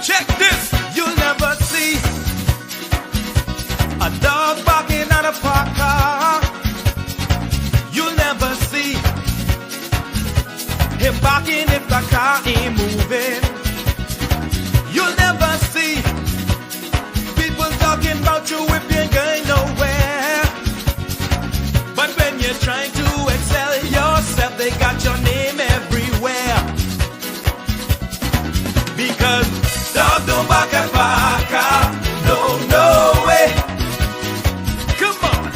Check this. You'll never see a dog barking at a parked car. You'll never see him barking if the car ain't moving. You'll never see people talking about you if you're going nowhere. But when you're trying to excel yourself, they got your name everywhere. Because dog don't bark at Parker, no way. Come on.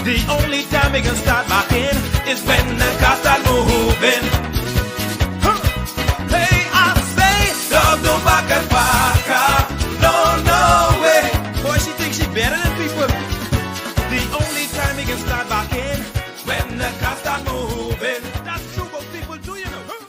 The only time he can start barking is when the car start moving. Huh. Hey, I say, dog don't bark at Parker, no way. Boy, she thinks she better than people. The only time he can start barking when the car start moving. That's true, what people do, you know. Huh.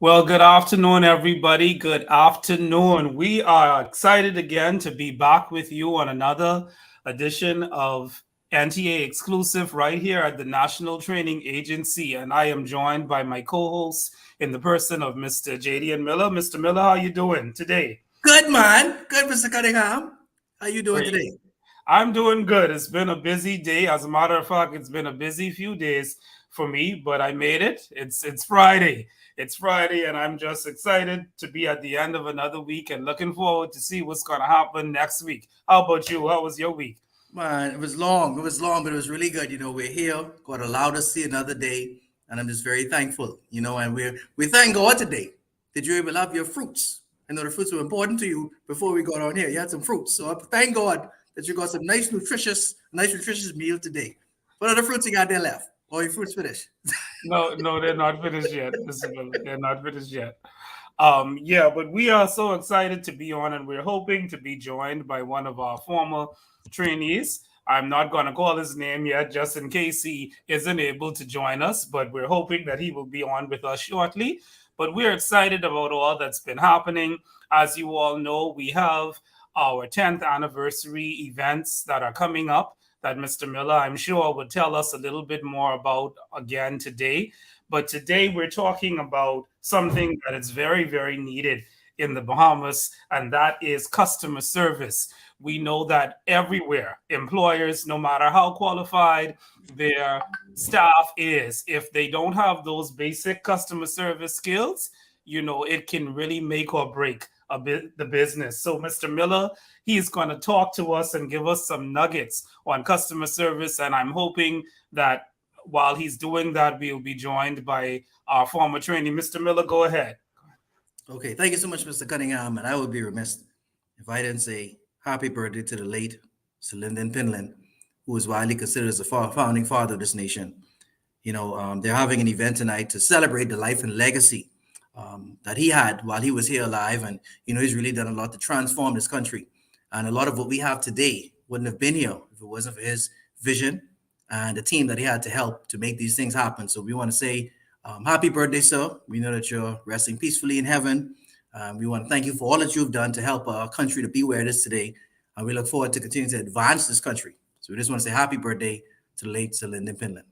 Well, good afternoon, everybody. Good afternoon. We are excited again to be back with you on another edition of NTA Exclusive right here at the National Training Agency. And I am joined by my co-host in the person of Mr. Jadian Miller. Mr. Miller, how you doing today? Good, man. Good, Mr. Cunningham. How you doing Great. today? I'm doing good. It's been a busy day. As a matter of fact, it's been a busy few days for me, but I made it. It's Friday. It's Friday, and I'm just excited to be at the end of another week and looking forward to see what's going to happen next week. How about you? How was your week? Man, it was long. But it was really good. You know, we're here. God allowed us to see another day, and I'm just very thankful. You know, and we thank God today that you're able to have your fruits. I know the fruits were important to you before we got on here. You had some fruits, so I thank God that you got some nice nutritious meal today. What other fruits you got there left? Or your fruits finished? No, they're not finished yet. Mr. Miller. They're not finished yet. Yeah, but we are so excited to be on, and we're hoping to be joined by one of our former trainees. I'm not going to call his name yet, just in case he isn't able to join us, but we're hoping that he will be on with us shortly. But we're excited about all that's been happening. As you all know, we have our 10th anniversary events that are coming up that Mr. Miller, I'm sure, would tell us a little bit more about again today. But today we're talking about something that is very, very needed in the Bahamas, and that is customer service. We know that everywhere, employers, no matter how qualified their staff is, if they don't have those basic customer service skills, you know, it can really make or break the business. So Mr. Miller, he's going to talk to us and give us some nuggets on customer service. And I'm hoping that while he's doing that, we'll be joined by our former trainee. Mr. Miller, go ahead. Okay, thank you so much, Mr. Cunningham. And I would be remiss if I didn't say happy birthday to the late Sir Lyndon Pinland, who is widely considered as the founding father of this nation. You know, they're having an event tonight to celebrate the life and legacy that he had while he was here alive. And, you know, he's really done a lot to transform this country. And a lot of what we have today wouldn't have been here if it wasn't for his vision and the team that he had to help to make these things happen. So we want to say happy birthday, sir. We know that you're resting peacefully in heaven. We want to thank you for all that you've done to help our country to be where it is today. And we look forward to continuing to advance this country. So we just want to say happy birthday to the late Sir Lyndon Pinland.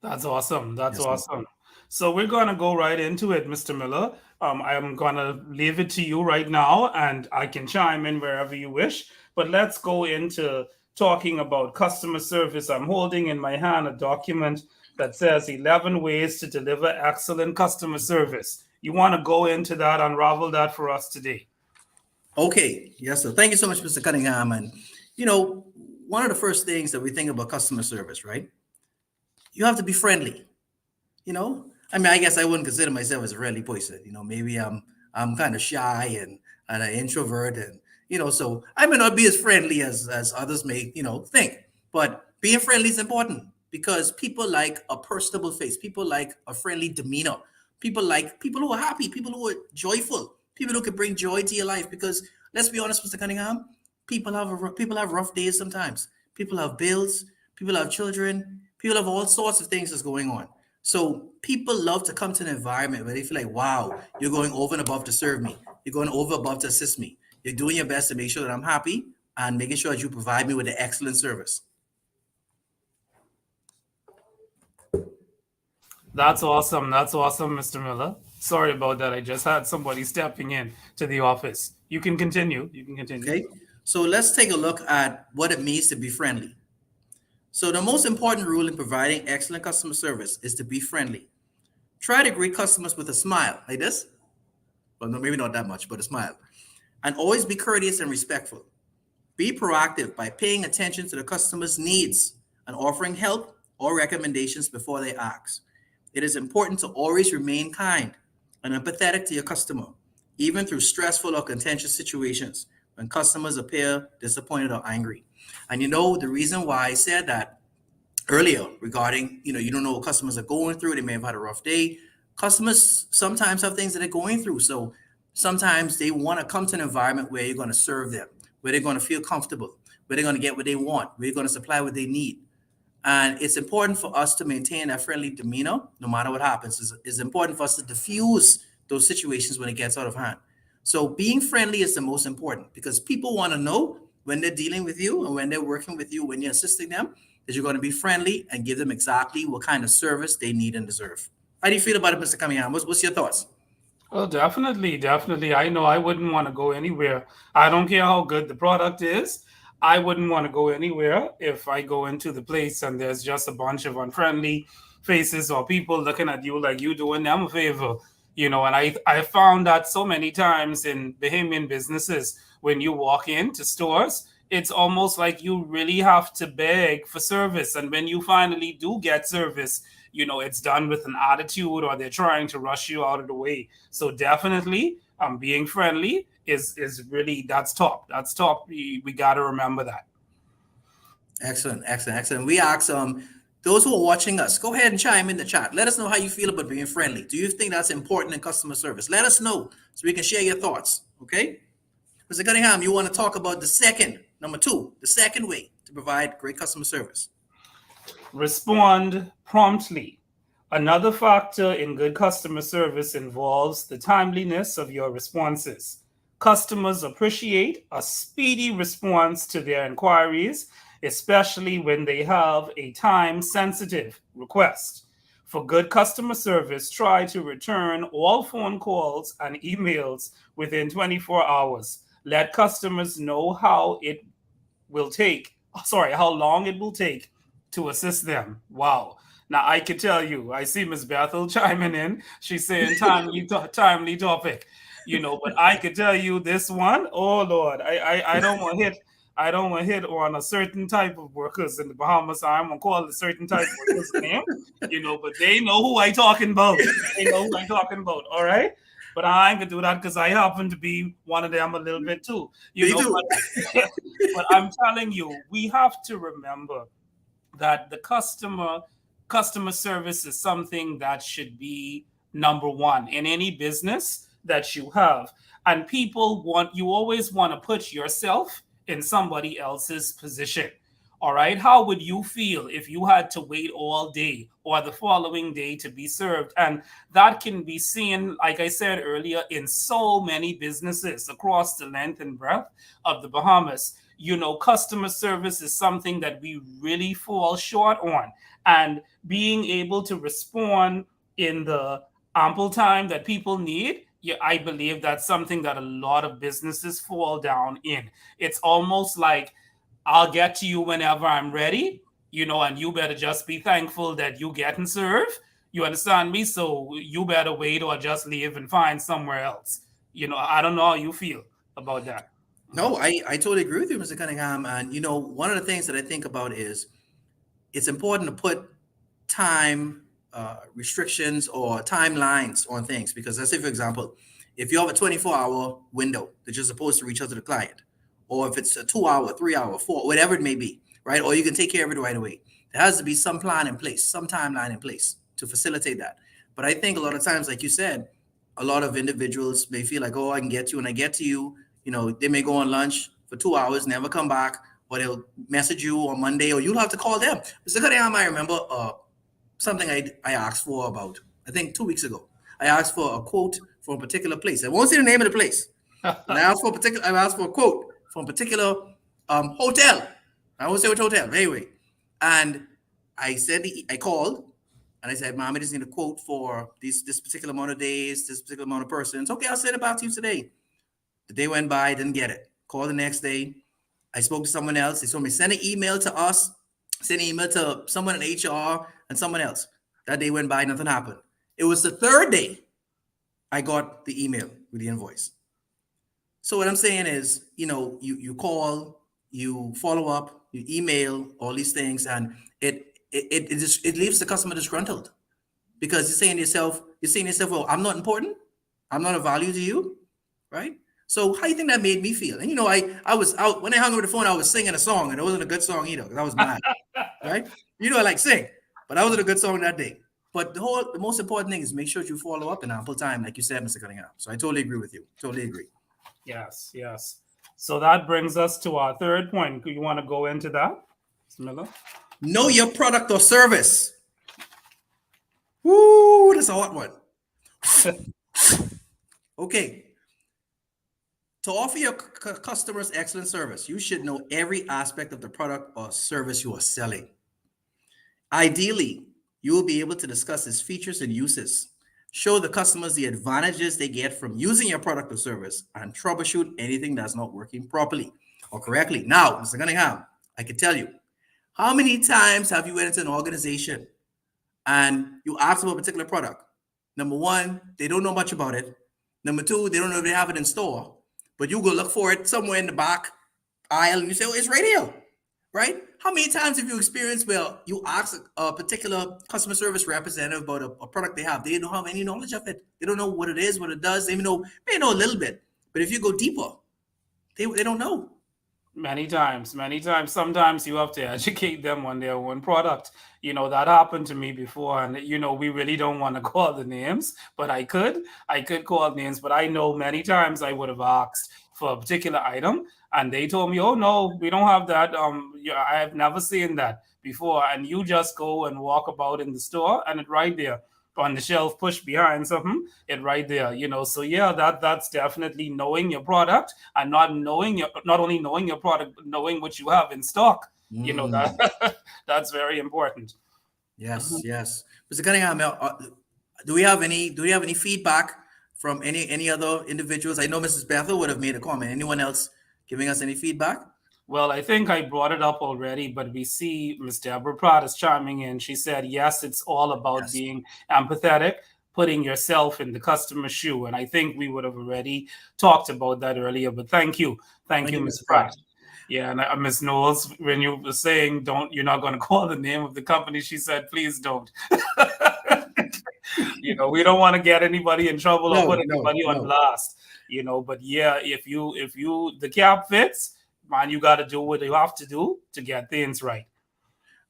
That's awesome. That's Yes, awesome. So we're going to go right into it, Mr. Miller. I'm going to leave it to you right now, and I can chime in wherever you wish. But let's go into talking about customer service. I'm holding in my hand a document that says 11 ways to deliver excellent customer service. You want to go into that, unravel that for us today? Okay. Yes, sir. Thank you so much, Mr. Cunningham. And, you know, one of the first things that we think about customer service, right? You have to be friendly. You know, I mean, I guess I wouldn't consider myself as a friendly person. You know, maybe I'm kind of shy and an introvert, and you know, so I may not be as friendly as others may, you know, think. But being friendly is important because people like a personable face. People like a friendly demeanor. People like people who are happy. People who are joyful. People who can bring joy to your life. Because let's be honest, Mr. Cunningham, people have rough days sometimes. People have bills. People have children. People have all sorts of things that's going on. So people love to come to an environment where they feel like, wow, you're going over and above to serve me. You're going over above to assist me. You're doing your best to make sure that I'm happy and making sure that you provide me with an excellent service. That's awesome. That's awesome, Mr. Miller. Sorry about that. I just had somebody stepping in to the office. You can continue. You can continue. Okay. So let's take a look at what it means to be friendly. So the most important rule in providing excellent customer service is to be friendly. Try to greet customers with a smile, like this. Well, no, maybe not that much, but a smile. And always be courteous and respectful. Be proactive by paying attention to the customer's needs and offering help or recommendations before they ask. It is important to always remain kind and empathetic to your customer, even through stressful or contentious situations when customers appear disappointed or angry. And you know, the reason why I said that earlier regarding, you don't know what customers are going through. They may have had a rough day. Customers sometimes have things that they're going through. So sometimes they want to come to an environment where you're going to serve them, where they're going to feel comfortable, where they're going to get what they want, where you're going to supply what they need. And it's important for us to maintain that friendly demeanor no matter what happens. It's important for us to diffuse those situations when it gets out of hand. So being friendly is the most important because people want to know when they're dealing with you and when they're working with you, when you're assisting them, that you're going to be friendly and give them exactly what kind of service they need and deserve. How do you feel about it, Mr. Cunningham? What's your thoughts? Well, definitely, definitely. I know I wouldn't want to go anywhere. I don't care how good the product is. I wouldn't want to go anywhere if I go into the place and there's just a bunch of unfriendly faces or people looking at you like you doing them a favor. And I found that so many times in Bahamian businesses, when you walk into stores, it's almost like you really have to beg for service. And when you finally do get service, it's done with an attitude or they're trying to rush you out of the way. So definitely, being friendly is really that's top. That's top. We got to remember that. Excellent, excellent, excellent. We ask those who are watching us, go ahead and chime in the chat. Let us know how you feel about being friendly. Do you think that's important in customer service? Let us know so we can share your thoughts. Okay, Mr. Cunningham, you want to talk about number two, the second way to provide great customer service? Respond promptly. Another factor in good customer service involves the timeliness of your responses. Customers appreciate a speedy response to their inquiries, especially when they have a time sensitive request. For good customer service, try to return all phone calls and emails within 24 hours. Let customers know how long it will take to assist them. Wow. Now I can tell you, I see Miss Bethel chiming in. She's saying timely topic, but I could tell you this one. Oh Lord, I don't want to hit. I don't want to hit on a certain type of workers in the Bahamas. I'm gonna call a certain type of workers name, but they know who I talking about. They know who I talking about. All right. But I ain't gonna do that because I happen to be one of them a little bit too. Me too. But I'm telling you, we have to remember that the customer service is something that should be number one in any business that you have. And you always want to put yourself in somebody else's position. All right. How would you feel if you had to wait all day or the following day to be served? And that can be seen, like I said earlier, in so many businesses across the length and breadth of the Bahamas. Customer service is something that we really fall short on. And being able to respond in the ample time that people need, yeah, I believe that's something that a lot of businesses fall down in. It's almost like I'll get to you whenever I'm ready, and you better just be thankful that you getting served. You understand me? So you better wait or just leave and find somewhere else. I don't know how you feel about that. No, I totally agree with you, Mr. Cunningham. And one of the things that I think about is it's important to put time restrictions or timelines on things because let's say, for example, if you have a 24-hour window that you're supposed to reach out to the client, or if it's a 2-hour, 3-hour, 4, whatever it may be, right? Or you can take care of it right away. There has to be some plan in place, some timeline in place to facilitate that. But I think a lot of times, like you said, a lot of individuals may feel like, oh, I can get to you, and I get to you. They may go on lunch for 2 hours, never come back, or they'll message you on Monday, or you'll have to call them. Mr. Cunningham, I remember something I asked for about, I think 2 weeks ago. I asked for a quote from a particular place. I won't say the name of the place. And I asked for a quote from a particular hotel. I won't say which hotel, anyway. And I called, and I said, Mom, I just need a quote for this particular amount of days, this particular amount of persons. Okay, I'll send it back to you today. The day went by, didn't get it. Called the next day. I spoke to someone else. They told me, send an email to us, send an email to someone in HR and someone else. That day went by, nothing happened. It was the third day I got the email with the invoice. So what I'm saying is, you call, you follow up, you email, all these things, and it leaves the customer disgruntled because you're saying to yourself, well, I'm not important, I'm not of value to you, right? So how do you think that made me feel? And I was out when I hung up the phone, I was singing a song, and it wasn't a good song either because I was mad, right? I like sing, but that wasn't a good song that day. But the most important thing is make sure you follow up in ample time, like you said, Mr. Cunningham. So I totally agree with you. Totally agree. Yes. So that brings us to our third point. You want to go into that, Mr. Miller? Know your product or service. Woo, that's a hot one. Okay. To offer your customers excellent service, you should know every aspect of the product or service you are selling. Ideally, you will be able to discuss its features and uses, show the customers the advantages they get from using your product or service, and troubleshoot anything that's not working properly or correctly. Now, Mr. Cunningham, I can tell you, how many times have you went into an organization and you ask about a particular product? Number one, they don't know much about it. Number two, they don't know if they have it in store, but you go look for it somewhere in the back aisle and you say, oh, it's right here, right? How many times have you experienced where you ask a particular customer service representative about a product they have? They don't have any knowledge of it. They don't know what it is, what it does. They may know a little bit, but if you go deeper, they don't know. Many times. Sometimes you have to educate them on their own product. That happened to me before, and we really don't want to call the names, but I could call names. But I know many times I would have asked for a particular item, and they told me, "Oh no, we don't have that. I have never seen that before." And you just go and walk about in the store, and it's right there on the shelf, push behind something, it right there. So yeah, that's definitely knowing your product and not only knowing your product, but knowing what you have in stock. That that's very important. Yes. Mr. Cunningham, do we have any feedback from any other individuals? I know Mrs. Bethel would have made a comment. Anyone else giving us any feedback? Well, I think I brought it up already, but we see Ms. Deborah Pratt is chiming in. She said, yes, it's all about being empathetic, putting yourself in the customer's shoe. And I think we would have already talked about that earlier, but thank you. Thank you, Ms. Pratt. Yeah, and Ms. Knowles, when you were saying you're not going to call the name of the company, she said, please don't. We don't want to get anybody in trouble or put anybody on blast. But yeah, if the cap fits, man, you got to do what you have to do to get things right.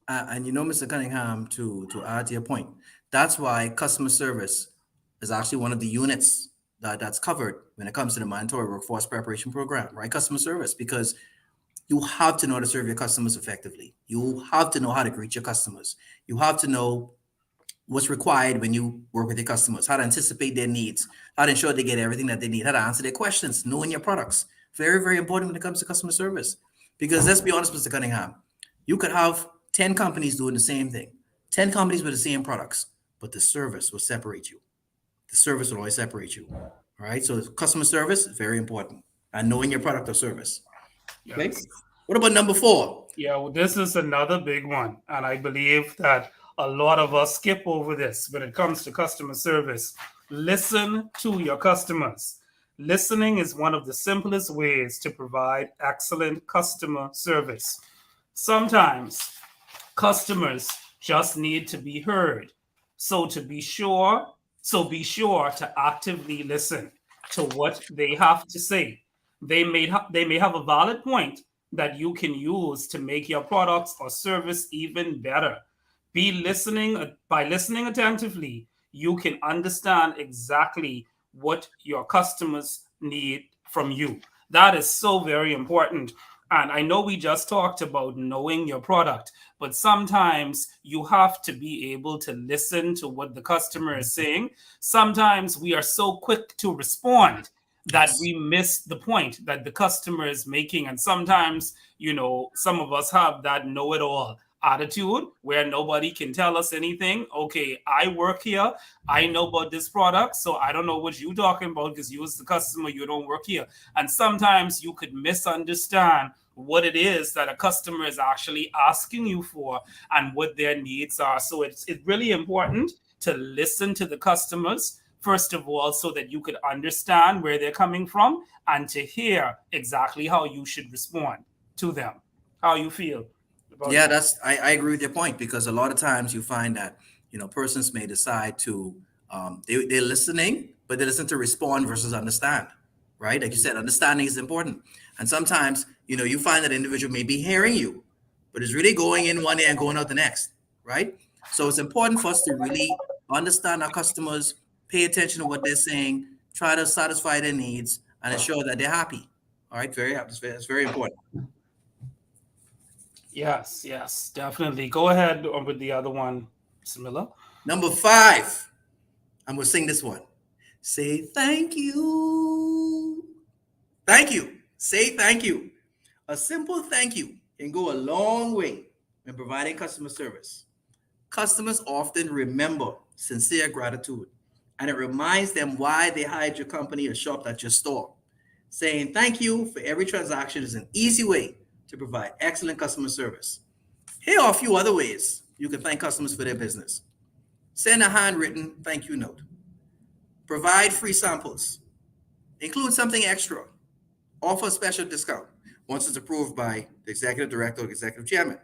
And Mr. Cunningham, to add to your point, that's why customer service is actually one of the units that's covered when it comes to the mandatory workforce preparation program, right? Customer service, because you have to know how to serve your customers effectively. You have to know how to greet your customers. You have to know what's required when you work with your customers, how to anticipate their needs, how to ensure they get everything that they need, how to answer their questions, knowing your products. Very, very important when it comes to customer service. Because let's be honest, Mr. Cunningham, you could have 10 companies doing the same thing, 10 companies with the same products, but the service will separate you. The service will always separate you. All right. So customer service, very important. And knowing your product or service. Yes. Okay. What about number 4? Yeah, well, this is another big one. And I believe that a lot of us skip over this when it comes to customer service. Listen to your customers. Listening is one of the simplest ways to provide excellent customer service. Sometimes customers just need to be heard. So be sure to actively listen to what they have to say. They may have a valid point that you can use to make your products or service even better. By listening attentively, you can understand exactly what your customers need from you. That is so very important. And I know we just talked about knowing your product, but sometimes you have to be able to listen to what the customer is saying. Sometimes we are so quick to respond that we miss the point that the customer is making. And sometimes, some of us have that know-it-all attitude where nobody can tell us anything. Okay, I work here. I know about this product, so I don't know what you're talking about because you as the customer, you don't work here. And sometimes you could misunderstand what it is that a customer is actually asking you for and what their needs are. So it's really important to listen to the customers first of all, so that you could understand where they're coming from and to hear exactly how you should respond to them. How you feel about Yeah, that? I agree with your point because a lot of times you find that persons may decide to they're listening, but they listen to respond versus understand, right? Like you said, understanding is important, and sometimes you find that individual may be hearing you, but it's really going in one ear and going out the next, right? So it's important for us to really understand our customers, pay attention to what they're saying, try to satisfy their needs, and ensure that they're happy. All right, it's very important. Yes, yes, definitely. Go ahead with the other one, Samila. Number 5. I'm gonna sing this one. Say thank you. Thank you. Say thank you. A simple thank you can go a long way in providing customer service. Customers often remember sincere gratitude, and it reminds them why they hired your company or shopped at your store. Saying thank you for every transaction is an easy way to provide excellent customer service. Here are a few other ways you can thank customers for their business. Send a handwritten thank you note. Provide free samples. Include something extra. Offer a special discount once it's approved by the executive director or executive chairman.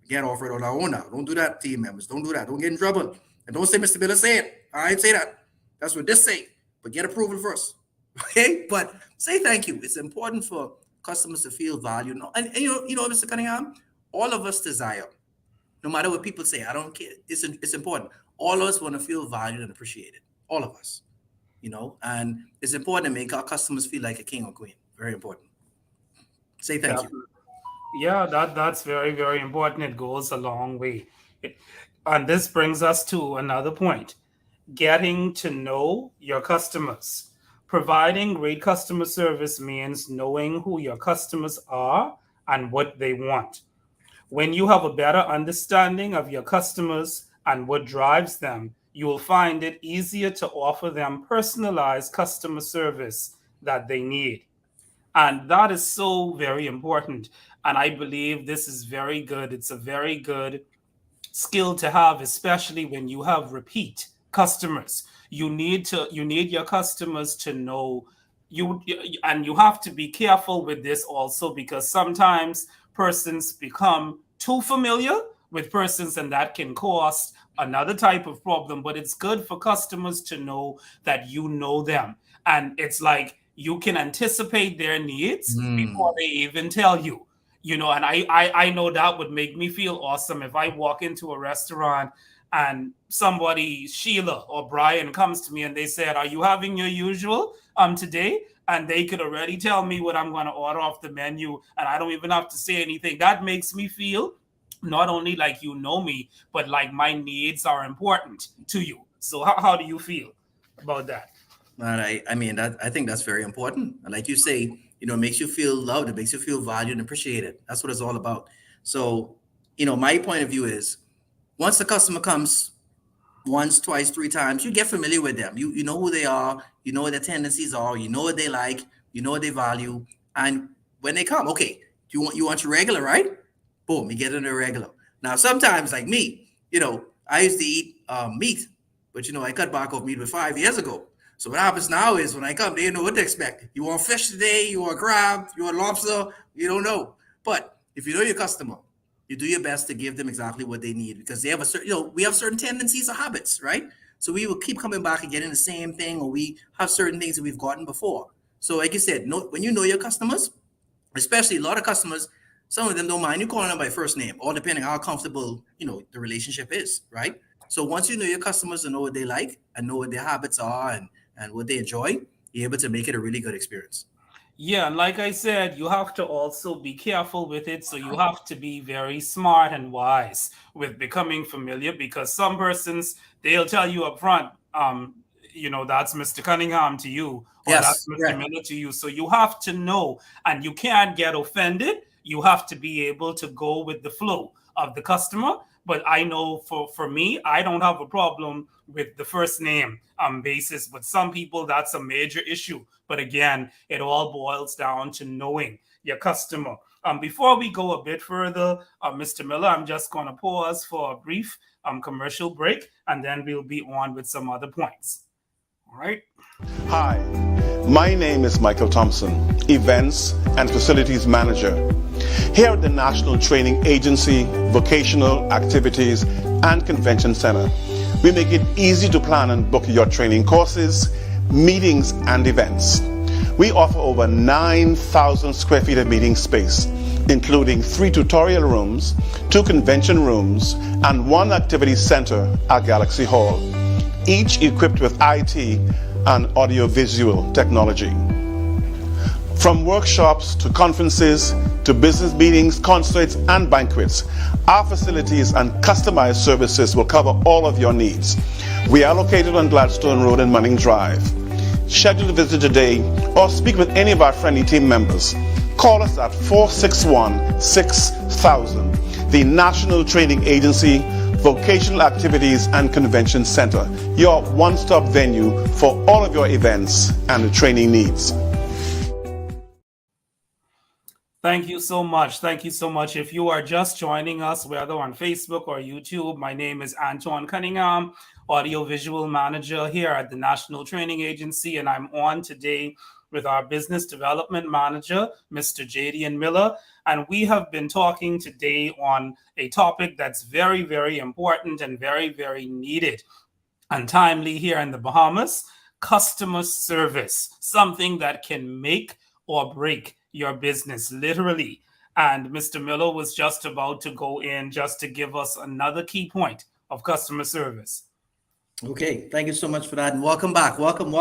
We can't offer it on our own now. Don't do that, team members. Don't do that. Don't get in trouble. And don't say Mr. Miller said it. I didn't say that. That's what this say. But get approval first. Okay? But say thank you. It's important for customers to feel valued. And Mr. Cunningham, all of us desire, no matter what people say, I don't care. It's important. All of us want to feel valued and appreciated. All of us. And it's important to make our customers feel like a king or queen. Very important. Say thank you. Definitely. Yeah, that's very, very important. It goes a long way. And this brings us to another point: getting to know your customers. Providing great customer service means knowing who your customers are and what they want. When you have a better understanding of your customers and what drives them, you will find it easier to offer them personalized customer service that they need. And that is so very important. And I believe this is very good. It's a very good skill to have, especially when you have repeat customers. You need your customers to know you, and you have to be careful with this also, because sometimes persons become too familiar with persons, and that can cause another type of problem. But it's good for customers to know that you know them, and it's like you can anticipate their needs before Mm. they even tell you. And I know that would make me feel awesome if I walk into a restaurant and somebody, Sheila or Brian, comes to me and they said, "Are you having your usual today?" And they could already tell me what I'm going to order off the menu, and I don't even have to say anything. That makes me feel not only like you know me, but like my needs are important to you. So how do you feel about that? And I mean that I think that's very important. And like you say, it makes you feel loved, it makes you feel valued and appreciated. That's what it's all about. So, my point of view is once the customer comes once, twice, 3 times, you get familiar with them. You know who they are, you know what their tendencies are, you know what they like, you know what they value. And when they come, okay, you want your regular, right? Boom, you get in a regular. Now sometimes like me, I used to eat meat, but I cut back off meat with 5 years ago. So what happens now is when I come, they know what to expect. You want fish today, you want crab, you want lobster, you don't know. But if you know your customer, you do your best to give them exactly what they need because they have a certain, we have certain tendencies or habits, right? So we will keep coming back and getting the same thing, or we have certain things that we've gotten before. So like you said, when you know your customers, especially a lot of customers, some of them don't mind you calling them by first name, all depending on how comfortable, the relationship is, right? So once you know your customers and know what they like and know what their habits are and what they enjoy, you're able to make it a really good experience. Yeah, and like I said, you have to also be careful with it. So you have to be very smart and wise with becoming familiar, because some persons, they'll tell you up front, that's Mr. Cunningham to you, or that's Yes, Mr. correct. Miller to you. So you have to know, and you can't get offended. You have to be able to go with the flow of the customer. But I know for me, I don't have a problem with the first name basis. But some people, that's a major issue. But again, it all boils down to knowing your customer. Before we go a bit further, Mr. Miller, I'm just going to pause for a brief commercial break, and then we'll be on with some other points. All right. Hi, my name is Michael Thompson, Events and Facilities Manager. Here at the National Training Agency, Vocational Activities and Convention Center, we make it easy to plan and book your training courses, meetings, and events. We offer over 9,000 square feet of meeting space, including 3 tutorial rooms, 2 convention rooms, and 1 activity center at Galaxy Hall, each equipped with IT and audiovisual technology. From workshops to conferences to business meetings, concerts, and banquets, our facilities and customized services will cover all of your needs. We are located on Gladstone Road and Manning Drive. Schedule a visit today or speak with any of our friendly team members. Call us at 461-6000. The National Training Agency, Vocational Activities and Convention Center, your one-stop venue for all of your events and training needs. Thank you so much. Thank you so much. If you are just joining us, whether on Facebook or YouTube, my name is Antoine Cunningham, Audiovisual Manager here at the National Training Agency, and I'm on today with our Business Development Manager, Mr. Jadian Miller, and we have been talking today on a topic that's very, very important and very, very needed and timely here in the Bahamas: customer service, something that can make or break your business, literally. And Mr. Miller was just about to go in just to give us another key point of customer service. Okay, thank you so much for that, and welcome back. Welcome.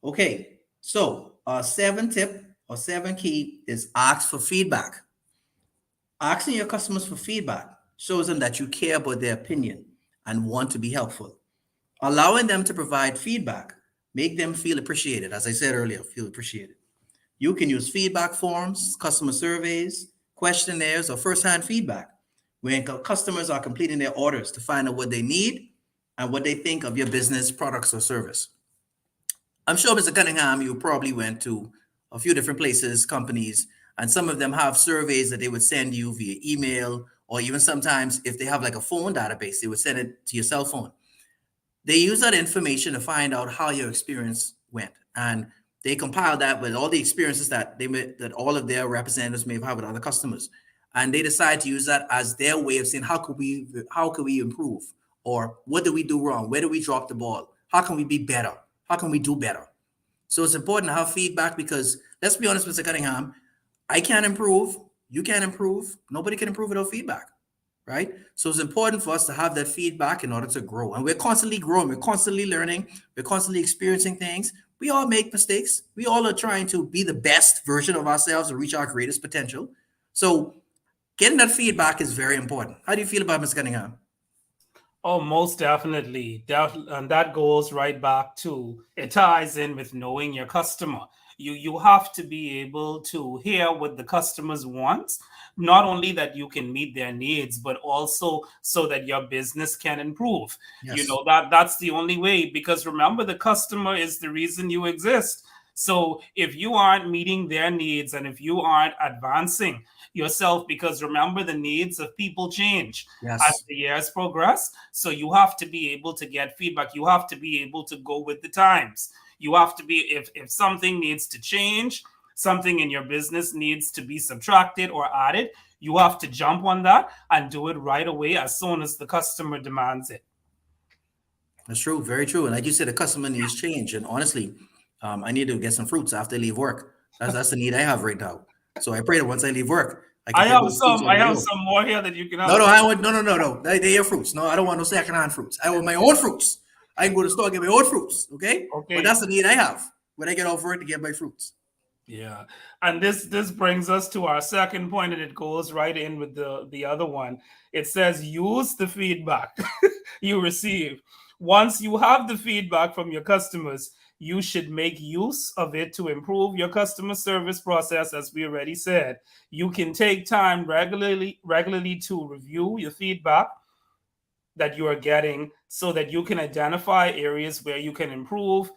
Okay, so our 7th tip or 7 key is ask for feedback. Asking your customers for feedback shows them that you care about their opinion and want to be helpful. Allowing them to provide feedback make them feel appreciated. As I said earlier, feel appreciated. You can use feedback forms, customer surveys, questionnaires, or first-hand feedback when customers are completing their orders to find out what they need and what they think of your business, products, or service. I'm sure, Mr. Cunningham, you probably went to a few different places, companies, and some of them have surveys that they would send you via email, or even sometimes if they have like a phone database, they would send it to your cell phone. They use that information to find out how your experience went, and they compile that with all the experiences that that all of their representatives may have had with other customers, and they decide to use that as their way of saying how could we improve, or what did we do wrong, where did we drop the ball, how can we be better, how can we do better. So it's important to have feedback because let's be honest, Mr. Cunningham, I can't improve, you can't improve, nobody can improve without feedback, right? So it's important for us to have that feedback in order to grow, and we're constantly growing, we're constantly learning, we're constantly experiencing things. We all make mistakes. We all are trying to be the best version of ourselves and reach our greatest potential. So getting that feedback is very important. How do you feel about Ms. Cunningham? Oh, most definitely. And that goes right back to, it ties in with knowing your customer. You have to be able to hear what the customers want, not only that you can meet their needs, but also so that your business can improve. Yes. You know, that's the only way, because remember, the customer is the reason you exist. So if you aren't meeting their needs and if you aren't advancing yourself, because remember, the needs of people change as the years progress. So you have to be able to get feedback. You have to be able to go with the times. You have to be, if something needs to change, something in your business needs to be subtracted or added, you have to jump on that and do it right away as soon as the customer demands it. That's true. Very true. And like you said, the customer needs change. And honestly, I need to get some fruits after I leave work. That's the need I have right now. So I pray that once I leave work, I have some more here that you can have. No. They're your fruits. No, I don't want no second-hand fruits. I want my own fruits. I can go to the store and get my own fruits. Okay. But that's the need I have when I get off work to get my fruits. Yeah. And this brings us to our second point, and it goes right in with the other one. It says use the feedback you receive once you have the feedback from your customers, you should make use of it to improve your customer service process. As we already said, you can take time regularly to review your feedback that you are getting so that you can identify areas where you can improve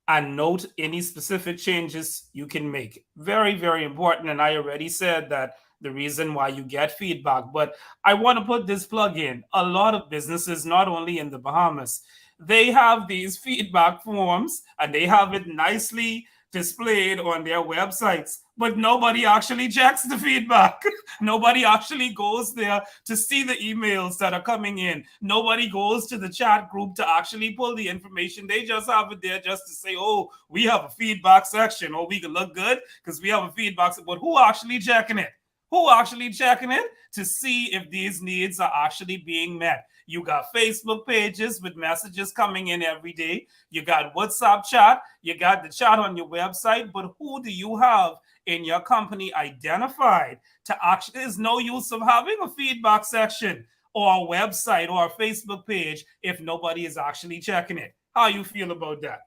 and note any specific changes you can make. Very, very important. And I already said that the reason why you get feedback. But I want to put this plug in. A lot of businesses, not only in the Bahamas, they have these feedback forms and they have it nicely displayed on their websites, but nobody actually checks the feedback. Nobody actually goes there to see the emails that are coming in. Nobody goes to the chat group to actually pull the information. They just have it there just to say, oh, we have a feedback section, or we can look good because we have a feedback. But who actually checking it? Who actually checking it to see if these needs are actually being met? You got Facebook pages with messages coming in every day. You got WhatsApp chat. You got the chat on your website. But who do you have in your company identified to actually? There's no use of having a feedback section or a website or a Facebook page if nobody is actually checking it. How you feel about that?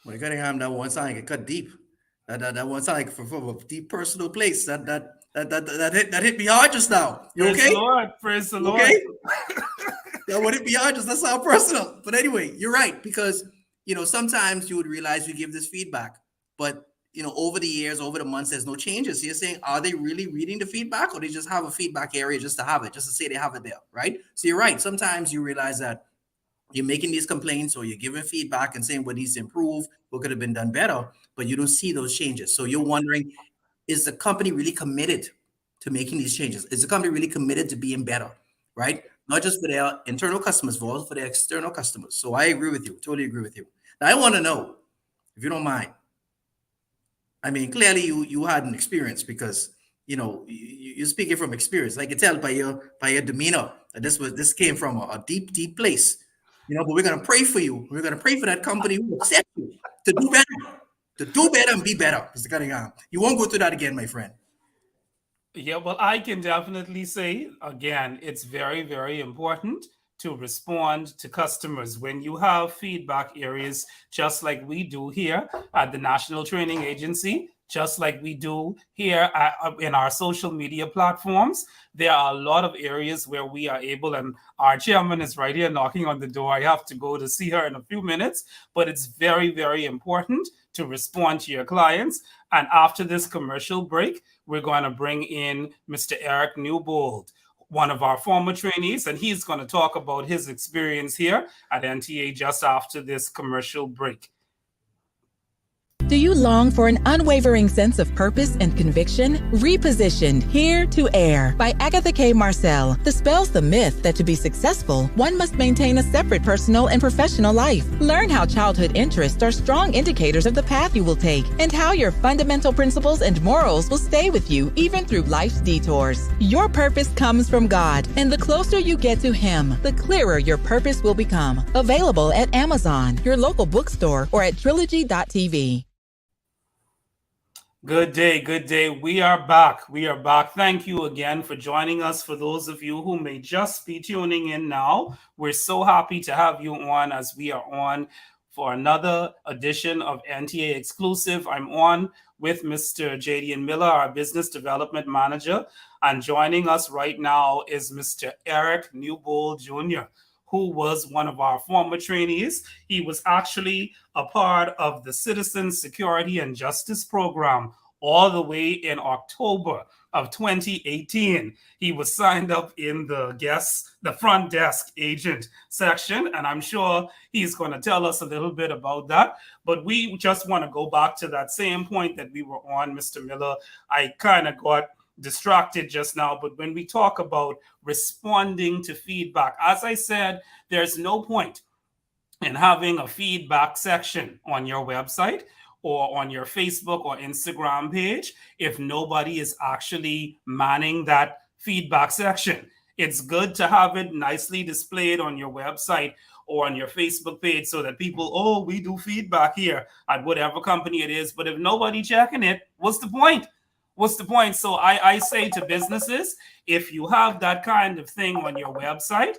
Well, you gotta have that one sound like it cut deep. That one sound like from a deep personal place. That hit me hard just now. You Praise okay? the Lord. Praise the Lord. Okay. That would hit me hard just that's how personal. But anyway, you're right, because sometimes you would realize you give this feedback, but over the years, over the months, there's no changes. So you're saying, are they really reading the feedback, or they just have a feedback area just to have it, just to say they have it there, right? So you're right. Sometimes you realize that you're making these complaints or you're giving feedback and saying what needs to improve, what could have been done better, but you don't see those changes. So you're wondering, is the company really committed to making these changes? Is the company really committed to being better, right? Not just for their internal customers, but also for their external customers. So I agree with you, totally agree with you. Now I want to know, if you don't mind, I mean, clearly you had an experience, because you're speaking from experience. I can tell by your demeanor that this came from a deep place. But we're gonna pray for you. We're gonna pray for that company who accept you to do better and be better, Mr. Cunningham. You won't go through that again, my friend. Yeah, well, I can definitely say, again, it's very, very important to respond to customers when you have feedback areas, just like we do here at the National Training Agency, just like we do here in our social media platforms. There are a lot of areas where we are able, and our chairman is right here knocking on the door. I have to go to see her in a few minutes, but it's very, very important to respond to your clients. And after this commercial break, we're going to bring in Mr. Eric Newbold, one of our former trainees, and he's going to talk about his experience here at NTA just after this commercial break. Do you long for an unwavering sense of purpose and conviction? Repositioned Here to Air by Agatha K. Marcel dispels the myth that to be successful, one must maintain a separate personal and professional life. Learn how childhood interests are strong indicators of the path you will take, and how your fundamental principles and morals will stay with you even through life's detours. Your purpose comes from God, and the closer you get to Him, the clearer your purpose will become. Available at Amazon, your local bookstore, or at trilogy.tv. Good day, good day. We are back. We are back. Thank you again for joining us. For those of you who may just be tuning in now, we're so happy to have you on as we are on for another edition of NTA Exclusive. I'm on with Mr. Jadian Miller, our Business Development Manager, and joining us right now is Mr. Eric Newbold Jr., who was one of our former trainees. He was actually a part of the Citizen Security and Justice Program all the way in October of 2018. He was signed up in the front desk agent section, and I'm sure he's going to tell us a little bit about that. But we just want to go back to that same point that we were on, Mr. Miller. I kind of got distracted just now, but when we talk about responding to feedback, as I said, there's no point in having a feedback section on your website or on your Facebook or Instagram page if nobody is actually manning that feedback section. It's good to have it nicely displayed on your website or on your Facebook page so that people, oh, we do feedback here at whatever company it is. But if nobody checking it, what's the point? What's the point? So I say to businesses, if you have that kind of thing on your website,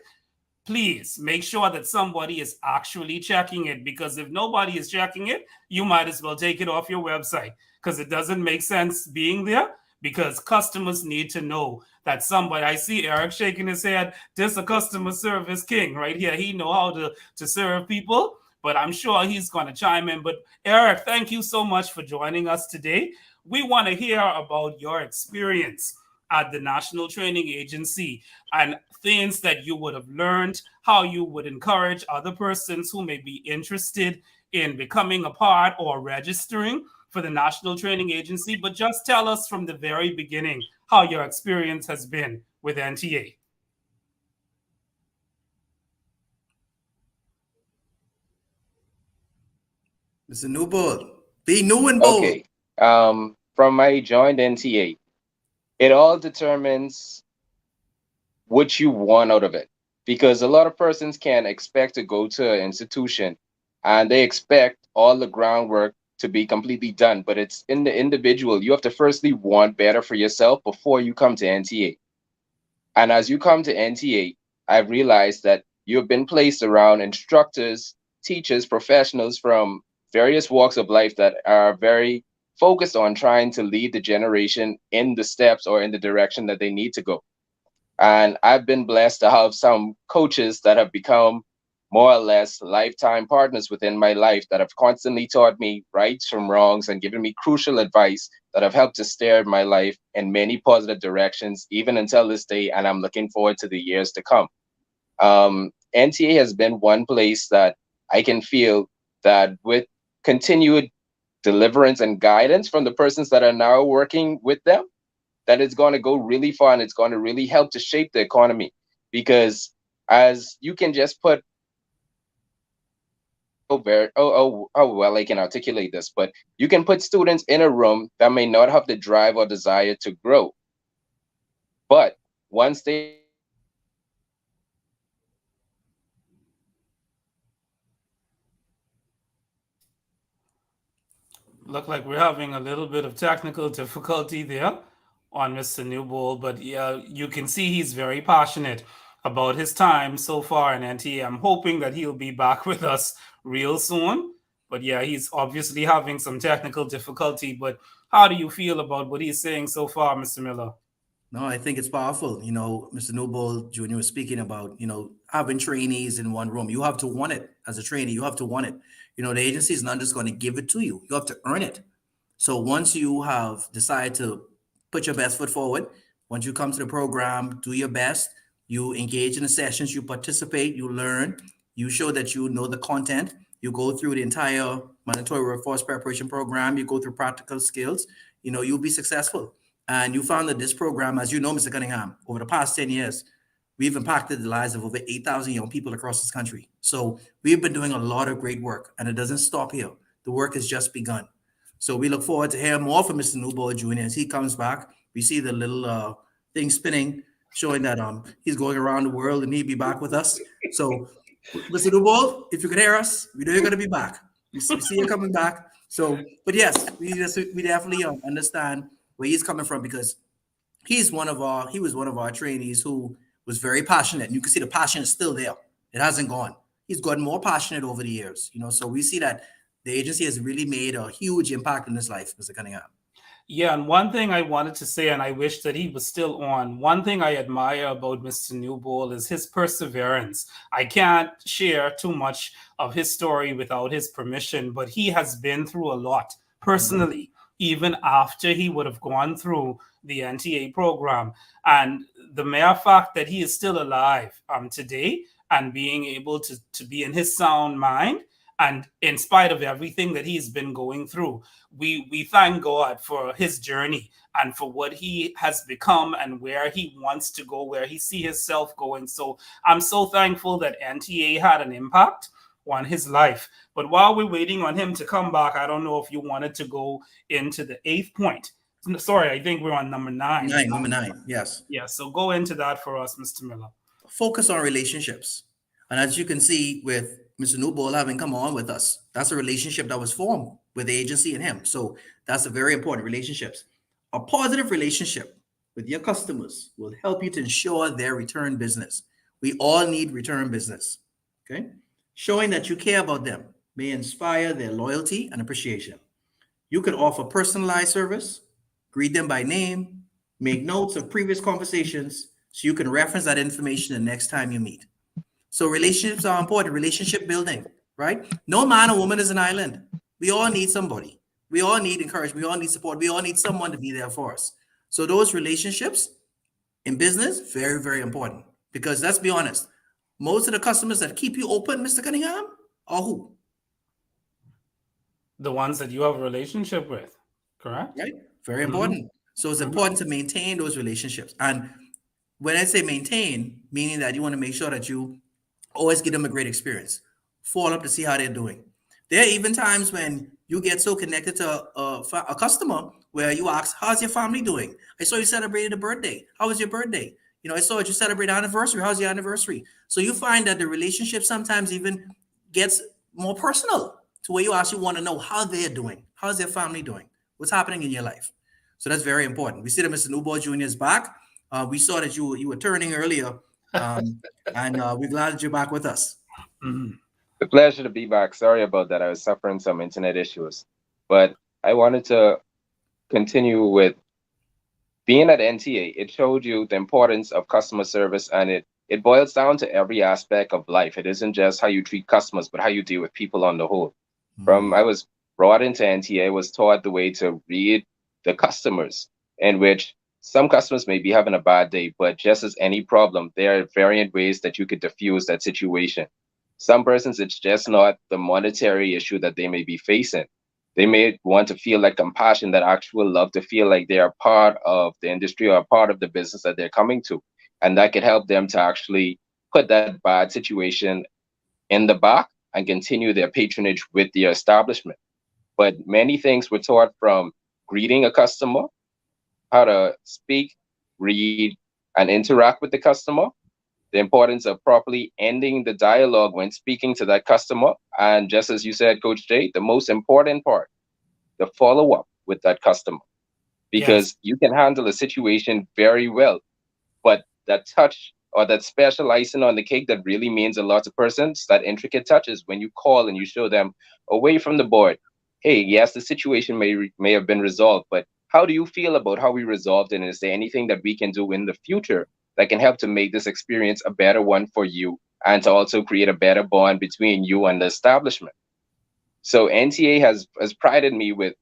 please make sure that somebody is actually checking it, because if nobody is checking it, you might as well take it off your website, because it doesn't make sense being there, because customers need to know that somebody. I see Eric shaking his head. This a customer service king right here. He know how to serve people, but I'm sure he's going to chime in. But Eric, thank you so much for joining us today. We want to hear about your experience at the National Training Agency and things that you would have learned, how you would encourage other persons who may be interested in becoming a part or registering for the National Training Agency. But just tell us from the very beginning how your experience has been with NTA. Mr. Newbold, be new and bold. Okay. From my joined NTA, it all determines what you want out of it. Because a lot of persons can expect to go to an institution and they expect all the groundwork to be completely done, but it's in the individual. You have to firstly want better for yourself before you come to NTA. And as you come to NTA, I've realized that you've been placed around instructors, teachers, professionals from various walks of life that are very focused on trying to lead the generation in the steps or in the direction that they need to go. And I've been blessed to have some coaches that have become more or less lifetime partners within my life that have constantly taught me rights from wrongs and given me crucial advice that have helped to steer my life in many positive directions, even until this day. And I'm looking forward to the years to come. NTA has been one place that I can feel that with continued deliverance and guidance from the persons that are now working with them, that it's going to go really far and it's going to really help to shape the economy. Because as you can just put, how well I can articulate this, but you can put students in a room that may not have the drive or desire to grow. But once they Look like we're having a little bit of technical difficulty there on Mr. Newbold, but yeah, you can see he's very passionate about his time so far in NTA. I'm hoping that he'll be back with us real soon. But yeah, he's obviously having some technical difficulty. But how do you feel about what he's saying so far, Mr. Miller? No, I think it's powerful. Mr. Newbold Jr. was speaking about, having trainees in one room. You have to want it as a trainee. You have to want it. The agency is not just going to give it to you. You have to earn it. So once you have decided to put your best foot forward, once you come to the program, do your best, you engage in the sessions, you participate, you learn, you show that you know the content, you go through the entire mandatory workforce preparation program, you go through practical skills, you'll be successful. And you found that this program, as you know, Mr. Cunningham, over the past 10 years, we've impacted the lives of over 8,000 young people across this country. So we've been doing a lot of great work, and it doesn't stop here. The work has just begun. So we look forward to hearing more from Mr. Newbold Jr. as he comes back. We see the little thing spinning, showing that he's going around the world and he'll be back with us. So, Mr. Newbold, if you can hear us, we know you're going to be back. We see you coming back. So, but yes, we definitely understand where he's coming from, because he was one of our trainees who was very passionate. And you can see the passion is still there. It hasn't gone. He's gotten more passionate over the years, so we see that the agency has really made a huge impact in his life, Mr. Cunningham. Yeah, and one thing I wanted to say, and I wish that he was still on, one thing I admire about Mr. Newbold is his perseverance. I can't share too much of his story without his permission, but he has been through a lot personally, even after he would have gone through the NTA program. And the mere fact that he is still alive today and being able to be in his sound mind, and in spite of everything that he's been going through, we thank God for his journey and for what he has become and where he wants to go, where he sees himself going. So I'm so thankful that NTA had an impact on his life. But while we're waiting on him to come back, I don't know if you wanted to go into the 8th point. Sorry, I think we're on number 9. Number 9, yes. Yeah, so go into that for us, Mr. Miller. Focus on relationships. And as you can see with Mr. Newbold having come on with us, that's a relationship that was formed with the agency and him. So that's a very important relationships. A positive relationship with your customers will help you to ensure their return business. We all need return business. Okay. Showing that you care about them may inspire their loyalty and appreciation. You could offer personalized service, greet them by name, make notes of previous conversations so you can reference that information the next time you meet. So relationships are important, relationship building, right? No man or woman is an island. We all need somebody. We all need encouragement. We all need support. We all need someone to be there for us. So those relationships in business, very, very important. Because let's be honest, most of the customers that keep you open, Mr. Cunningham, are who? The ones that you have a relationship with, correct? Right? Very important. So it's important to maintain those relationships. And when I say maintain, meaning that you want to make sure that you always give them a great experience. Follow up to see how they're doing. There are even times when you get so connected to a customer where you ask, how's your family doing? I saw you celebrated a birthday. How was your birthday? I saw that you celebrate anniversary. How's your anniversary? So you find that the relationship sometimes even gets more personal to where you actually want to know how they're doing. How's their family doing? What's happening in your life? So that's very important. We see that Mr. Newbold Jr. is back. We saw that you were turning earlier, and we're glad that you're back with us. The pleasure to be back. Sorry about that. I was suffering some internet issues, but I wanted to continue with being at NTA. It showed you the importance of customer service, and it boils down to every aspect of life. It isn't just how you treat customers, but how you deal with people on the whole. From I was brought into NTA, was taught the way to read the customers, in which some customers may be having a bad day, but just as any problem, there are variant ways that you could diffuse that situation. Some persons, it's just not the monetary issue that they may be facing. They may want to feel like compassion, that actual love, to feel like they are part of the industry or part of the business that they're coming to. And that could help them to actually put that bad situation in the back and continue their patronage with the establishment. But many things were taught, from greeting a customer, how to speak, read, and interact with the customer, the importance of properly ending the dialogue when speaking to that customer. And just as you said, Coach Jay, the most important part, the follow-up with that customer. Because you can handle a situation very well, but that touch or that special icing on the cake that really means a lot to persons, that intricate touch, is when you call and you show them away from the board, hey, yes, the situation may have been resolved, but how do you feel about how we resolved it? And is there anything that we can do in the future that can help to make this experience a better one for you, and to also create a better bond between you and the establishment? So NTA has prided me with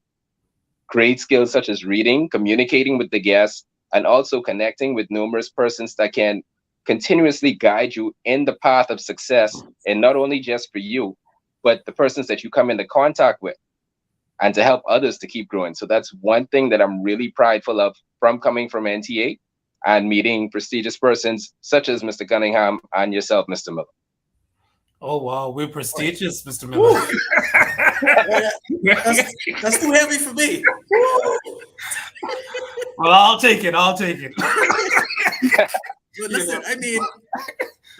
great skills such as reading, communicating with the guests, and also connecting with numerous persons that can continuously guide you in the path of success, and not only just for you, but the persons that you come into contact with, and to help others to keep growing. So that's one thing that I'm really prideful of, from coming from NTA and meeting prestigious persons such as Mr. Cunningham and yourself, Mr. Miller. Oh, wow. We're prestigious, Mr. Miller. That's too heavy for me. Well, I'll take it. But listen, I mean,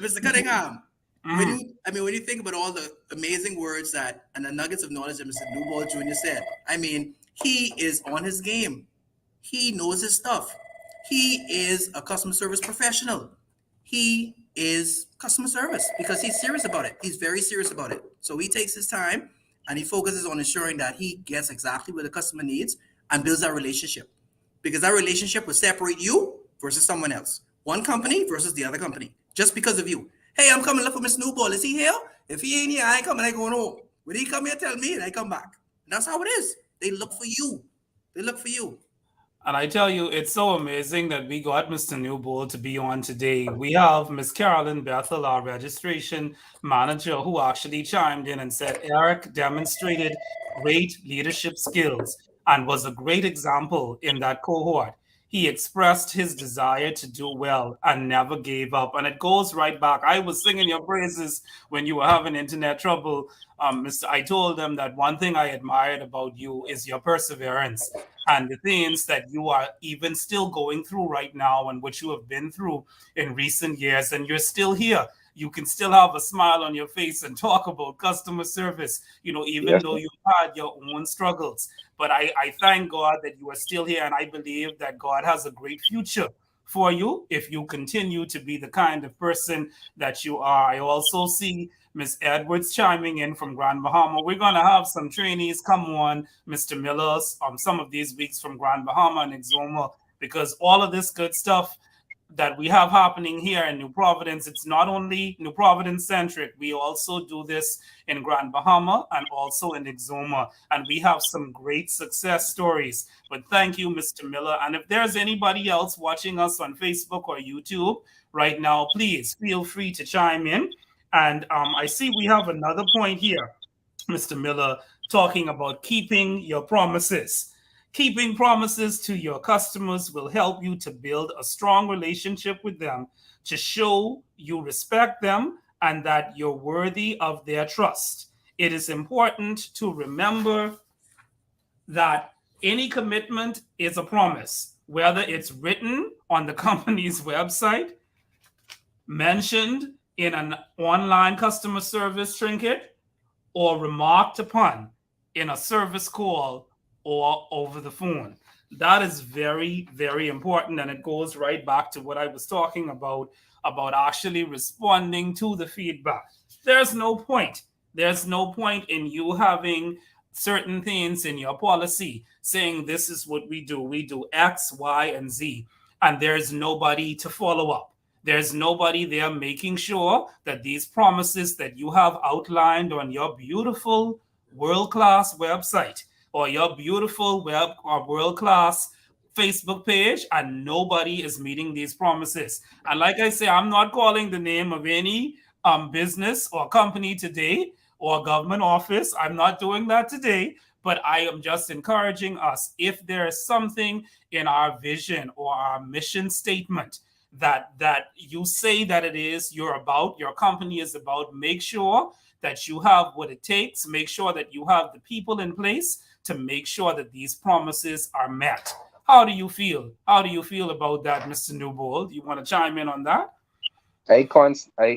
Mr. Cunningham, when you think about all the amazing words and the nuggets of knowledge that Mr. Newbold Jr. said, I mean, he is on his game. He knows his stuff. He is a customer service professional. He is customer service because he's serious about it. He's very serious about it. So he takes his time and he focuses on ensuring that he gets exactly what the customer needs and builds that relationship. Because that relationship will separate you versus someone else. One company versus the other company. Just because of you. Hey, I'm coming to look for Mr. Newbold. Is he here? If he ain't here, I ain't coming. I going home. When he come here, tell me and I come back. And that's how it is. They look for you. They look for you. And I tell you, it's so amazing that we got Mr. Newbold to be on today. We have Miss Carolyn Bethel, our registration manager, who actually chimed in and said Eric demonstrated great leadership skills and was a great example in that cohort. He expressed his desire to do well and never gave up. And it goes right back. I was singing your praises when you were having internet trouble. I told them that one thing I admired about you is your perseverance and the things that you are even still going through right now and what you have been through in recent years. And you're still here. You can still have a smile on your face and talk about customer service, even though you've had your own struggles. But I thank God that you are still here. And I believe that God has a great future for you if you continue to be the kind of person that you are. I also see Miss Edwards chiming in from Grand Bahama. We're going to have some trainees come on, Mr. Miller's, some of these weeks from Grand Bahama and Exuma, because all of this good stuff that we have happening here in New Providence, it's not only New Providence centric. We also do this in Grand Bahama and also in Exuma, and we have some great success stories. But thank you, Mr. Miller. And if there's anybody else watching us on Facebook or YouTube right now, please feel free to chime in. And I see we have another point here, Mr. Miller, talking about keeping your promises. Keeping promises to your customers will help you to build a strong relationship with them, to show you respect them and that you're worthy of their trust. It is important to remember that any commitment is a promise, whether it's written on the company's website, mentioned in an online customer service trinket, or remarked upon in a service call or over the phone. That is very, very important. And it goes right back to what I was talking about actually responding to the feedback. There's no point. There's no point in you having certain things in your policy saying this is what we do. We do X, Y, and Z. And there's nobody to follow up. There's nobody there making sure that these promises that you have outlined on your beautiful world-class website or your beautiful web or world-class Facebook page, and nobody is meeting these promises. And like I say, I'm not calling the name of any business or company today or government office. I'm not doing that today, but I am just encouraging us, if there is something in our vision or our mission statement that you say that it is, you're about, your company is about, make sure that you have what it takes, make sure that you have the people in place to make sure that these promises are met. How do you feel? How do you feel about that, Mr. Newbold? You want to chime in on that? I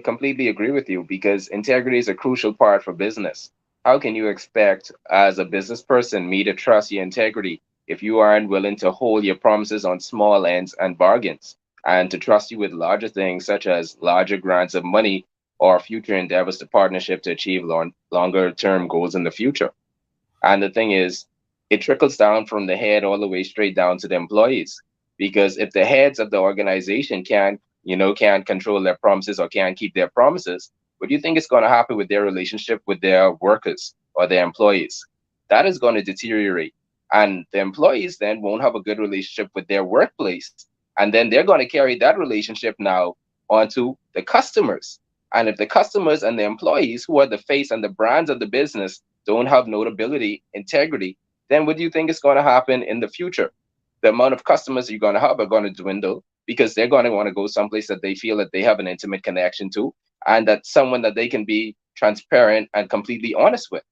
completely agree with you, because integrity is a crucial part for business. How can you expect as a business person me to trust your integrity if you aren't willing to hold your promises on small ends and bargains, and to trust you with larger things such as larger grants of money or future endeavors to partnership to achieve longer term goals in the future? And the thing is, it trickles down from the head all the way straight down to the employees. Because if the heads of the organization can't control their promises or can't keep their promises, what do you think is going to happen with their relationship with their workers or their employees? That is going to deteriorate. And the employees then won't have a good relationship with their workplace. And then they're going to carry that relationship now onto the customers. And if the customers and the employees, who are the face and the brands of the business, don't have notability, integrity, then what do you think is going to happen in the future? The amount of customers you're going to have are going to dwindle, because they're going to want to go someplace that they feel that they have an intimate connection to, and that's someone that they can be transparent and completely honest with.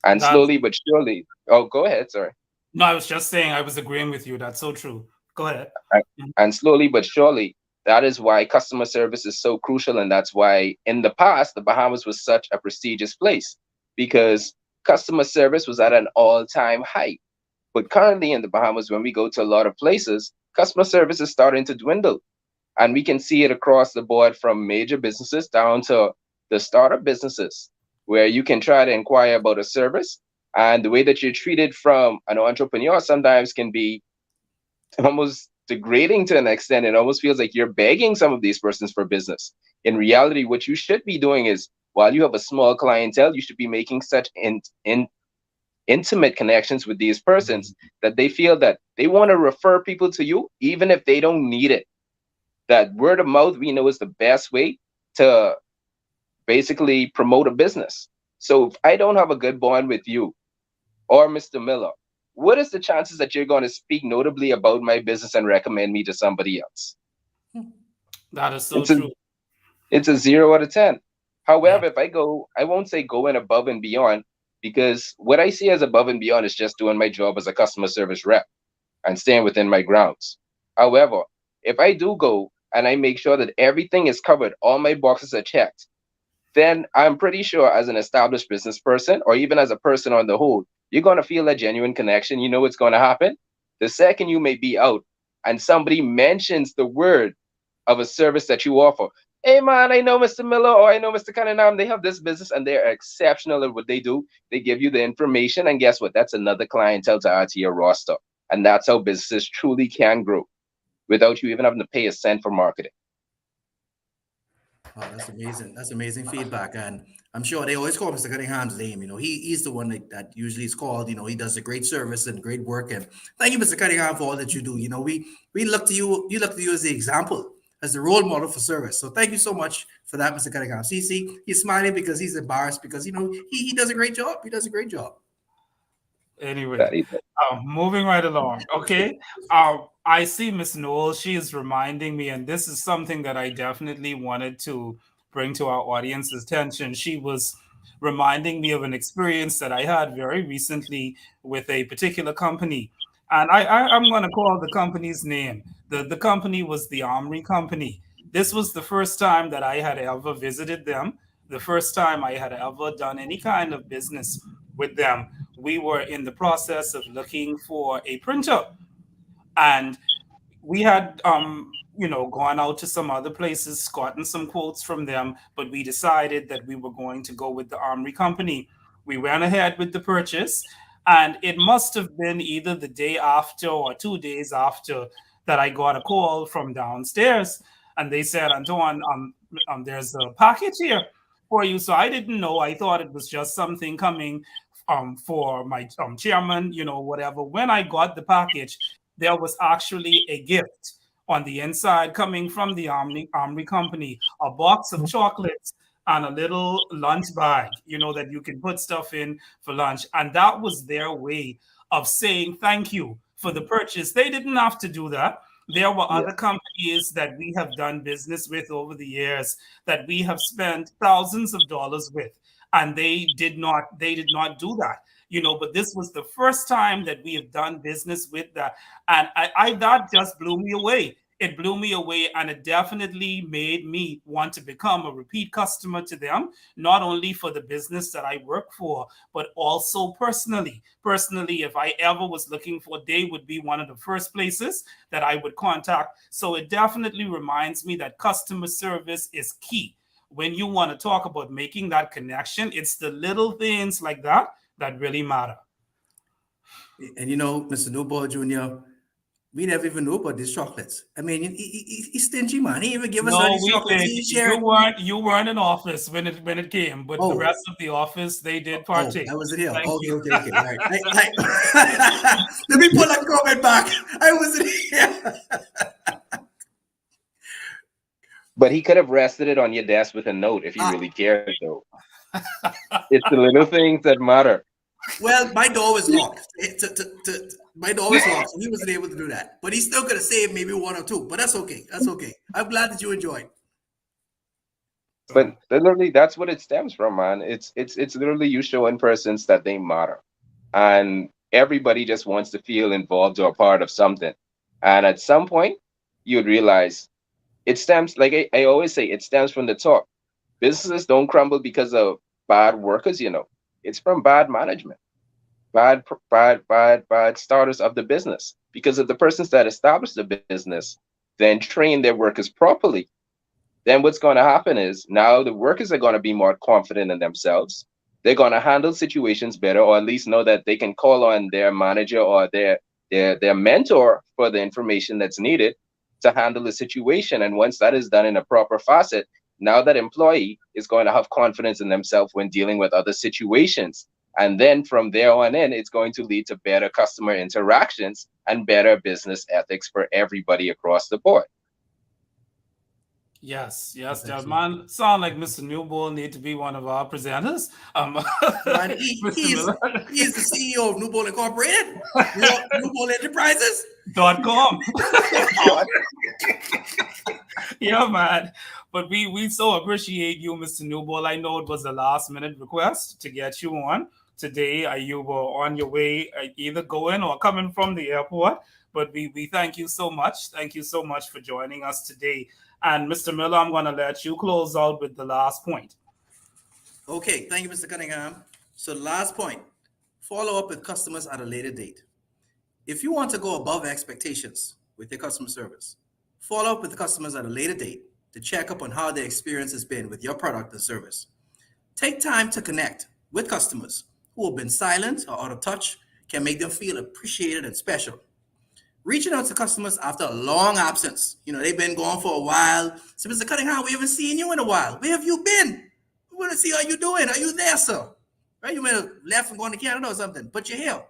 And slowly but surely, go ahead, sorry. No, I was just saying, I was agreeing with you. That's so true. Go ahead. And slowly but surely, that is why customer service is so crucial. And that's why in the past, the Bahamas was such a prestigious place, because customer service was at an all-time high. But currently in the Bahamas, when we go to a lot of places, customer service is starting to dwindle. And we can see it across the board, from major businesses down to the startup businesses, where you can try to inquire about a service, and the way that you're treated from an entrepreneur sometimes can be almost degrading to an extent. It almost feels like you're begging some of these persons for business. In reality, what you should be doing is, while you have a small clientele, you should be making such intimate connections with these persons that they feel that they want to refer people to you, even if they don't need it. That word of mouth, we know, is the best way to basically promote a business. So if I don't have a good bond with you or Mr. Miller, what is the chances that you're going to speak notably about my business and recommend me to somebody else? That is so true. It's a 0 out of 10. However, if I won't say going above and beyond, because what I see as above and beyond is just doing my job as a customer service rep and staying within my grounds. However, if I do go and I make sure that everything is covered, all my boxes are checked, then I'm pretty sure as an established business person, or even as a person on the whole, you're going to feel that genuine connection. You know what's going to happen. The second you may be out and somebody mentions the word of a service that you offer. Hey man, I know Mr. Miller or I know Mr. Cunningham. They have this business and they're exceptional at what they do. They give you the information, and guess what? That's another clientele to add to your roster. And that's how businesses truly can grow without you even having to pay a cent for marketing. Oh, that's amazing. That's amazing feedback. And I'm sure they always call Mr. Cunningham's name. He's the one that usually is called. He does a great service and great work. And thank you, Mr. Cunningham, for all that you do. We look to you. You look to you as the example, as the role model for service. So thank you so much for that, Mr. Cunningham. See, he's smiling because he's embarrassed because he does a great job. He does a great job. Anyway, moving right along. Okay. I see Miss Noel. She is reminding me, and this is something that I definitely wanted to bring to our audience's attention. She was reminding me of an experience that I had very recently with a particular company. And I'm going to call the company's name. The company was the Armory Company. This was the first time that I had ever visited them, the first time I had ever done any kind of business with them. We were in the process of looking for a printer, and we had gone out to some other places, gotten some quotes from them, but we decided that we were going to go with the Armory Company. We went ahead with the purchase, and it must have been either the day after or 2 days after that I got a call from downstairs, and they said, Antoine, there's a package here for you. So I didn't know. I thought it was just something coming for my chairman, whatever. When I got the package, there was actually a gift on the inside coming from the Armory Company, a box of chocolates and a little lunch bag, that you can put stuff in for lunch. And that was their way of saying thank you for the purchase. They didn't have to do that. There were other companies that we have done business with over the years that we have spent thousands of dollars with, and they did not do that. But this was the first time that we have done business with that. And I that just blew me away. It blew me away, and it definitely made me want to become a repeat customer to them, not only for the business that I work for, but also personally. Personally, if I ever was looking for, they would be one of the first places that I would contact. So it definitely reminds me that customer service is key. When you want to talk about making that connection, it's the little things like that that really matter. And Mr. Newball Jr., we never even knew about these chocolates. I mean, he's stingy, man. He even give us all these chocolates. You weren't in office when it came, but the rest of the office, they did partake. I wasn't here. Okay. All right. Let me put that comment back. I wasn't here. But he could have rested it on your desk with a note if he really cared, though. It's the little things that matter. Well, my door was locked. My door was locked, so he wasn't able to do that. But he still could have saved maybe one or two. But that's okay. That's okay. I'm glad that you enjoyed. But literally, that's what it stems from, man. It's literally you showing persons that they matter, and everybody just wants to feel involved or a part of something. And at some point, you'd realize it stems, like I always say, it stems from the top. Businesses don't crumble because of bad workers, It's from bad management, bad starters of the business. Because if the persons that establish the business then train their workers properly, then what's going to happen is now the workers are going to be more confident in themselves. They're going to handle situations better, or at least know that they can call on their manager or their mentor for the information that's needed to handle the situation. And once that is done in a proper facet, now that employee is going to have confidence in themselves when dealing with other situations. And then from there on in, it's going to lead to better customer interactions and better business ethics for everybody across the board. Yes, that man sound like Mr. Newbold need to be one of our presenters. Man, he's the CEO of Newbold Incorporated, Newbold Enterprises. .com. Yeah, man. But we so appreciate you, Mr. Newbold. I know it was a last minute request to get you on today. You were on your way, either going or coming from the airport. But we thank you so much. Thank you so much for joining us today. And Mr. Miller, I'm going to let you close out with the last point. Okay, thank you, Mr. Cunningham. So the last point, follow up with customers at a later date. If you want to go above expectations, with your customer service. Follow up with the customers at a later date to check up on how their experience has been with your product and service. Take time to connect with customers who have been silent or out of touch can make them feel appreciated and special. Reaching out to customers after a long absence. They've been gone for a while. So, Mr. Cunningham, we haven't seen you in a while. Where have you been? We want to see how you doing. Are you there, sir? Right? You may have left and gone to Canada or something, but you're here.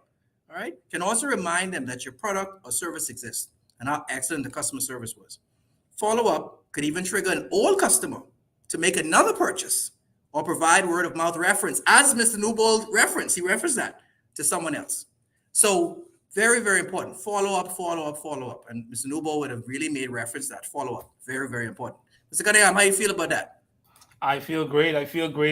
All right. Can also remind them that your product or service exists and how excellent the customer service was. Follow up could even trigger an old customer to make another purchase or provide word of mouth reference, as Mr. Newbold referenced. He referenced that to someone else. So very, very important. Follow up. And Mr. Newbold would have really made reference to that follow up. Very, very important. Mr. Cunningham, how you feel about that? I feel great.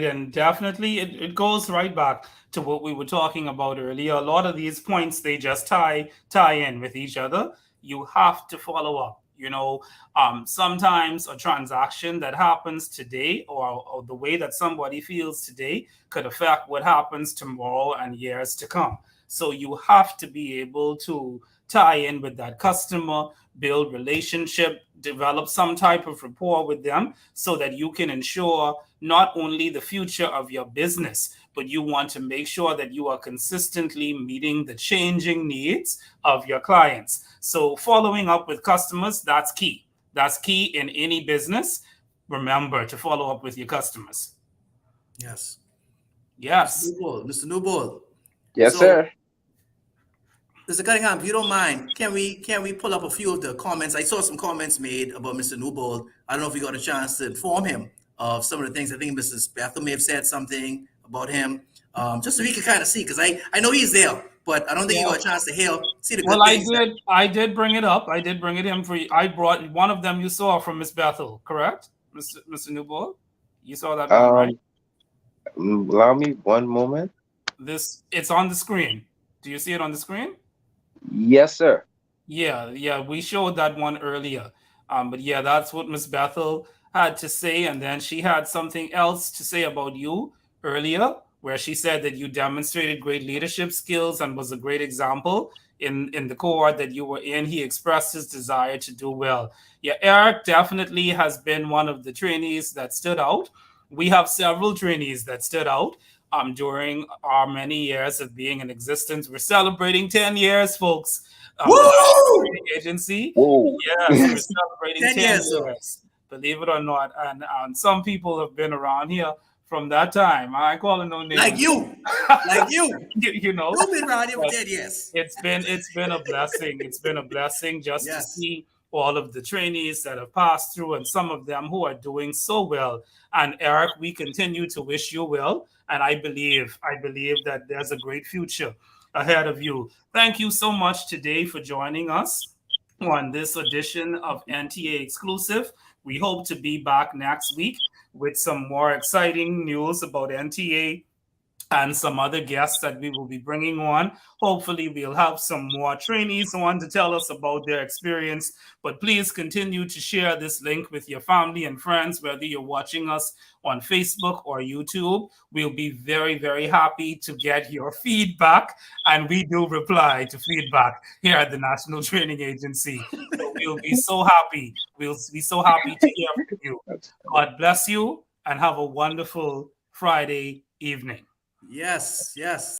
And definitely it goes right back to what we were talking about earlier. A lot of these points, they just tie in with each other. You have to follow up. Sometimes a transaction that happens today or the way that somebody feels today could affect what happens tomorrow and years to come. So you have to be able to tie in with that customer, build relationship, develop some type of rapport with them so that you can ensure not only the future of your business, but you want to make sure that you are consistently meeting the changing needs of your clients. So following up with customers, that's key. That's key in any business. Remember to follow up with your customers. Yes. Mr. Newbold. Yes, sir. Mr. Cunningham, if you don't mind, can we pull up a few of the comments? I saw some comments made about Mr. Newbold. I don't know if we got a chance to inform him of some of the things. I think Mrs. Bethel may have said something about him, just so he can kind of see, because I know he's there, but I don't think he got a chance to see the good things. I did bring it up. I did bring it in for you. I brought one of them you saw from Miss Bethel, correct, Mr. Newbold? You saw that one, right? Allow me one moment. It's on the screen. Do you see it on the screen? Yes, sir. Yeah, we showed that one earlier. But yeah, that's what Miss Bethel had to say, and then she had something else to say about you earlier, where she said that you demonstrated great leadership skills and was a great example in the cohort that you were in. He expressed his desire to do well. Yeah, Eric definitely has been one of the trainees that stood out. We have several trainees that stood out during our many years of being in existence. We're celebrating 10 years, folks. Agency. Whoa. Yes, we're celebrating 10 years. Believe it or not. And some people have been around here from that time. I call it no name. Like you. you know. You've been around here for 10 years. It's been a blessing. It's been a blessing just to see all of the trainees that have passed through and some of them who are doing so well. And Eric, we continue to wish you well. And I believe that there's a great future ahead of you. Thank you so much today for joining us on this edition of NTA Exclusive. We hope to be back next week with some more exciting news about NTA and some other guests that we will be bringing on. Hopefully, we'll have some more trainees on to tell us about their experience. But please continue to share this link with your family and friends, whether you're watching us on Facebook or YouTube. We'll be very, very happy to get your feedback. And we do reply to feedback here at the National Training Agency. So we'll be so happy. We'll be so happy to hear from you. God bless you and have a wonderful Friday evening. Yes.